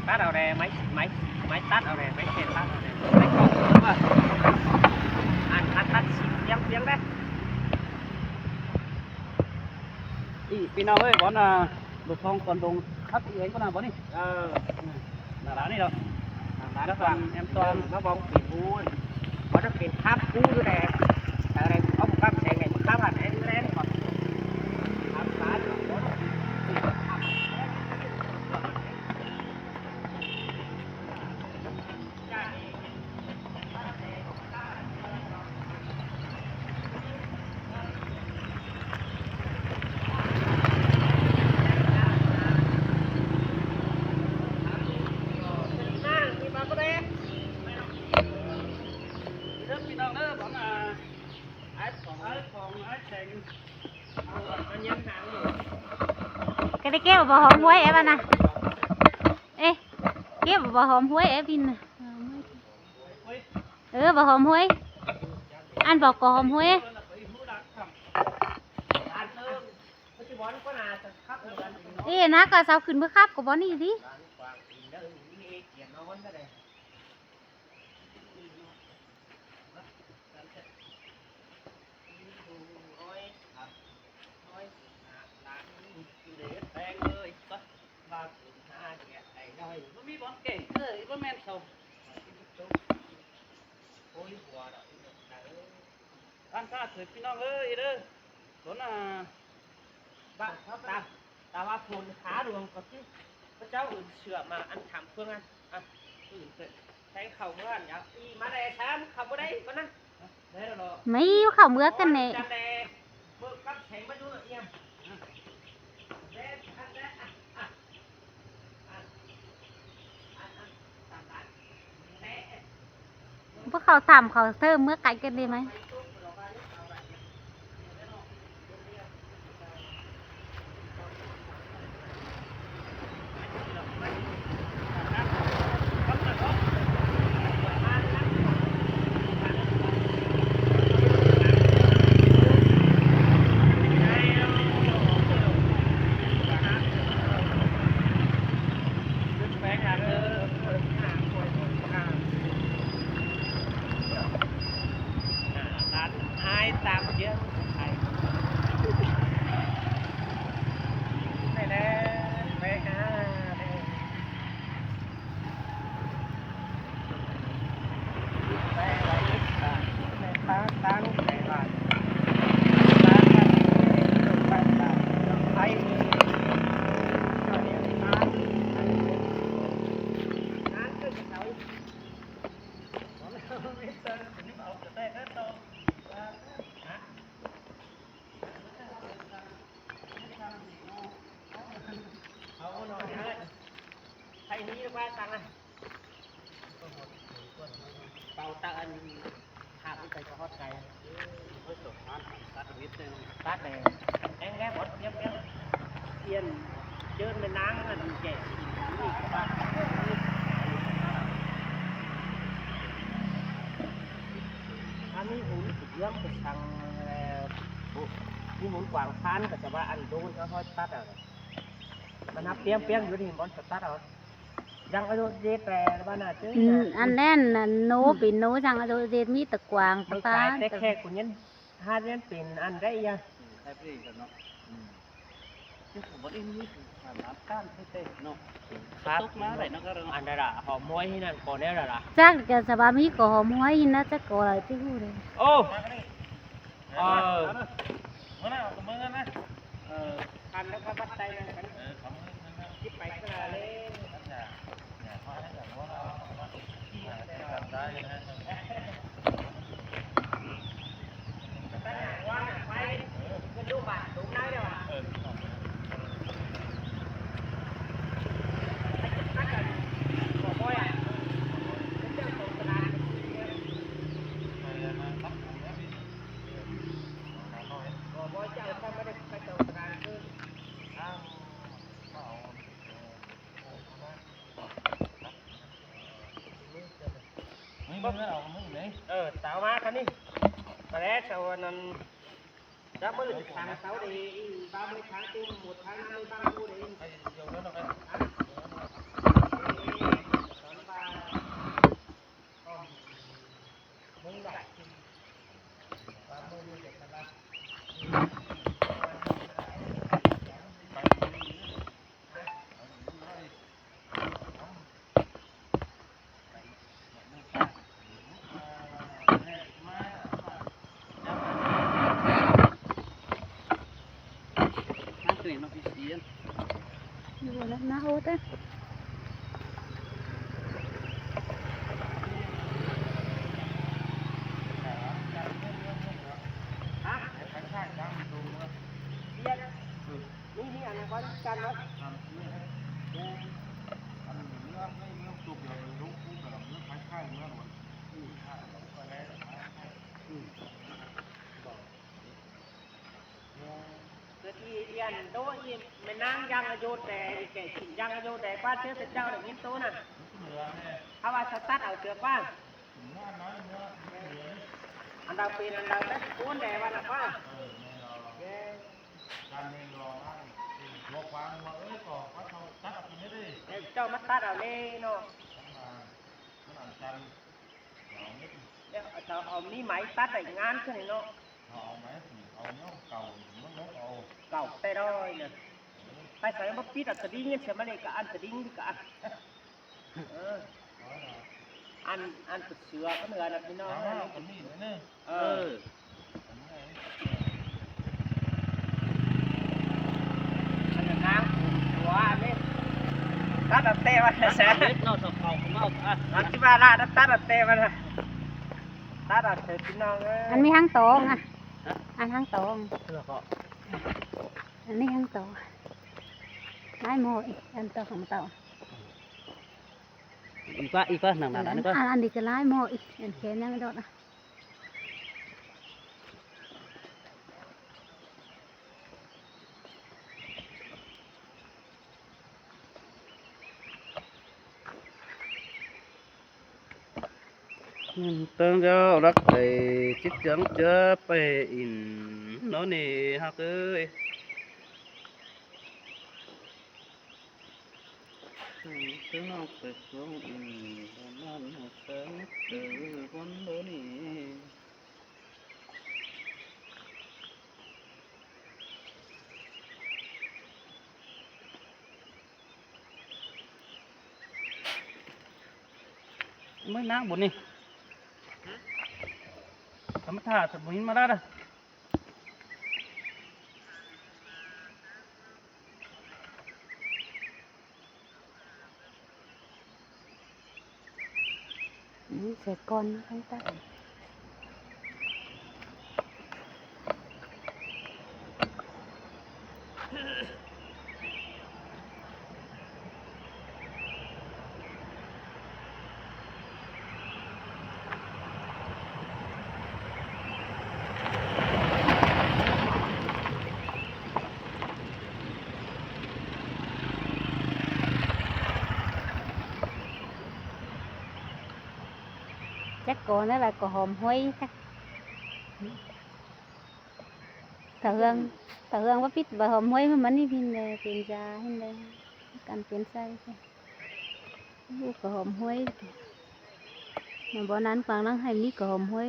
tát ao đây máy máy máy tát ao đây máy khen tát ao đây máy cọc đúng không ăn tát tát tiếng tiếng đấy ý pin nào ơi bọn là đột phong còn đồng thắt thì ấy có nào bọn đi là đá này đâu nó toàn em toàn nó bóng bị cú có nó bị tháp cú rồi nè ở đây có một cam sẹn này một cam hạt em lên còn tháp phá được cái đấy kéo vào hòm huế em anh à ê kéo vào hòm huế em pin này vào hòm huế ăn vào cò hòm huế ê nó có saoขึ้นbước khắp của bọn đi điมีบอลเก่งบอลแมนเขาท่านข้าถือพี่น้องเอ้ยเด้อสนบ้านเขาตาว่าพลขาดวงก็ที่พระเจ้าอื่นเชื่อมาอันถามเพื่อนอันอื่นใช้เข่าเมื่อนอย่างอีมาได้ช้ำเข่าบ่ได้ก็นั่นได้แล้วหรอ mấy khẩu mưa cái này จันแดเบิกกับแข็งมาดูเอี่ยม พวกเขาทำเขาเพิ่มเมื่อไก่กันดีไหมthay ní qua tăng này bao ta ăn hạ cái cây cho hót cây với sổ hót tát này em ghé bớt nhấp nhấp yên chơi bên nắng là trẻ anh ấy muốn dưỡng cái thằngนี่หมุนกวางพันก็จะว่าอันโดนเขาตัดเอามันนับเปี้ยงเปี้ยงอยู่ที่บอลตัดเอายังเอาเด็ดแปรบ้านน่ะเจ้าอันนั้นโน้ปีโน้จังเอาเด็ดมีตะกวางตะตาแต่แค่คนยันหาเรียนเป็นอันได้ยังใช่พี่กันเนาะที่ผมบอกเอ็นนี่น้ำก้านเท่ๆเนาะครับตุกมาอะไรเนาะก็อันใดล่ะหอมมวยที่นั่นก่อนได้ล่ะจักจะสบายมีก่อหอมห้อยนะจะก่ออะไรที่หูเลยโอ้มื่อน่ะมื่อนะคันแล้วก็บัดใจกันคิดไปก็เลยดูบาทดูได้เดี๋ยวtạo má cái đi mà lẽ sau nên đã mới được tháng 6 đi 30 tháng 4 1 tháng 2 30 đi na ô thế ฮะเรียนนี่อันนั้นก็กันวะ คือที่เรียนโตอีไม่นั่งยังอายุแต่แก่ขินยังอายุแต่ป้าเชื่อแต่เจ้าอย่างนี้โตน่ะถ้าว่าสตาร์ทเอาเสือป้าอันดาวปีนอันดาวแต่ก้นแต่ว่าน่ะป้าเจ้ามาตัดเอาเลยเนาะเดี๋ยวเอานี่ไหมตัดได้งานขึ้นเนาะเก่าแต่ด้อยเนี่ยไปใส่มาปิดอันสดิ้งเนี่ยเชื่อมาเลยกับอันสดิ้งกับอันอันเสือก็เหนือนะพี่น้องเอออันนั้นนางหัวอันนี้ตัดอันเตะมาแซ่ เล็ดเนาะสาวเขามาอ่ะ อันที่ว่าละตัดอันเตะมานะตัดอันเตะพี่น้องเอ้ย anh mi hang tong à anh hang tong เพื่อเขา anh mi hang tong ai mồi anh tao không tao อีกว่าหนังๆนั่นก็ anh đi cái lái mồi anh khen nó đốt à ตั้งเจ้ารักใจจิตจังเจอไปอินโน่นนี่ฮักเอ้ยถึงน้องไปส่งอินนั่นเสียงเจอคนโน่นนี่ไม่นั่งบนนี่ทำท่าสมุนมาได้ละ sẽ con không ta chắc cô nó là cô hòm huy chắc thờ hương có biết và hòm huy mà mình đi pin ra hình đây cần pin say cô hòm huy mà bọn anh còn đang hay lý cô hòm huy